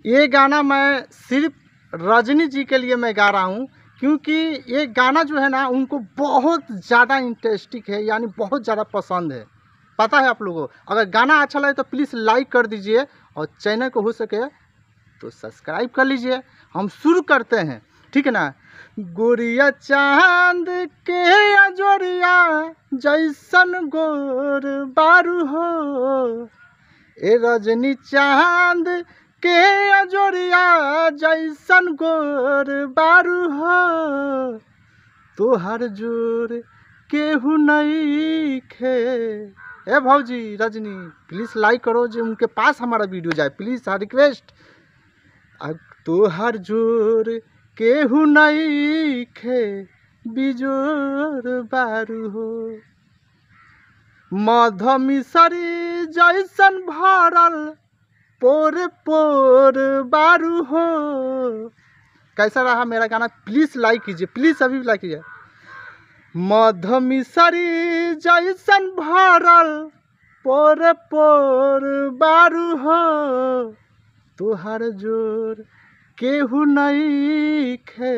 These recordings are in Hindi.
ये गाना मैं सिर्फ रजनी जी के लिए मैं गा रहा हूँ, क्योंकि ये गाना जो है ना उनको बहुत ज़्यादा इंटरेस्टिंग है, यानी बहुत ज़्यादा पसंद है। पता है आप लोगों को, अगर गाना अच्छा लगे तो प्लीज़ लाइक कर दीजिए और चैनल को हो सके तो सब्सक्राइब कर लीजिए। हम शुरू करते हैं, ठीक है ना। गोरिया चांद के अजोरिया जैसन गोर बारू हो, ए रजनी चांद के अजोरिया जैसन गोर बारू हो, तोहर जोर केहू नइखे। ए भौजी रजनी प्लीज़ लाइक करो, जो उनके पास हमारा वीडियो जाए, प्लीज़ रिक्वेस्ट। तोहर जोर केहू नइखे, बिजोर बारू हो, मधमिसरी जैसन भरल पोर पोर बारू हो। कैसा रहा मेरा गाना? प्लीज़ लाइक कीजिए, प्लीज़ अभी लाइक कीजिए। मधमिसरी जैसन भरल पोर पोर बारू हो, तोहर जोर केहू नइखे।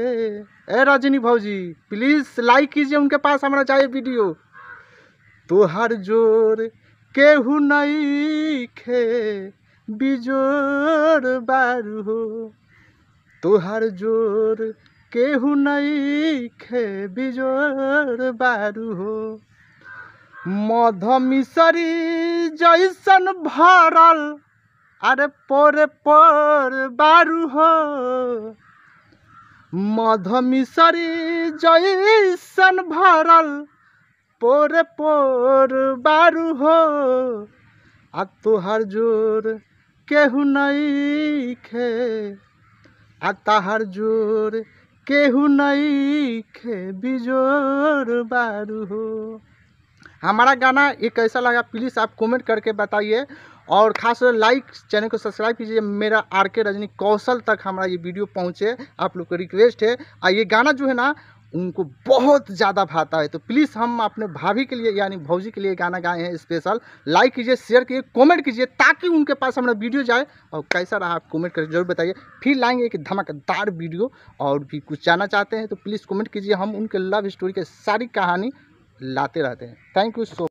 ए रजनी भौजी प्लीज़ लाइक कीजिए, उनके पास हमारा चाहिए वीडियो। तोहर जोर केहू नइखे, बिजोर बारू हो, तोहर जोर केहू नइखे, बिजोर बारू हो, मधमिसरी जैसन भरल अरे पोर पोर बारू हो, मधमिसरी जैसन भरल पोर पोर बारू हो, आ तोहर जोर केहू नइखे, आ तोहर जोर केहू नइखे, बिजोर बारू हो। हमारा गाना ये कैसा लगा प्लीज़ आप कमेंट करके बताइए, और खास लाइक, चैनल को सब्सक्राइब कीजिए। मेरा आर.के. रजनी कौशल तक हमारा ये वीडियो पहुँचे, आप लोग को रिक्वेस्ट है। और ये गाना जो है ना उनको बहुत ज़्यादा भाता है, तो प्लीज़ हम अपने भाभी के लिए यानी भौजी के लिए गाना गाए हैं स्पेशल। लाइक कीजिए, शेयर कीजिए, कमेंट कीजिए, ताकि उनके पास हमारा वीडियो जाए। और कैसा रहा आप कमेंट करके जरूर बताइए। फिर लाएंगे एक धमाकेदार वीडियो, और भी कुछ जानना चाहते हैं तो प्लीज़ कमेंट कीजिए। हम उनके लव स्टोरी के सारी कहानी लाते रहते हैं। Thank you so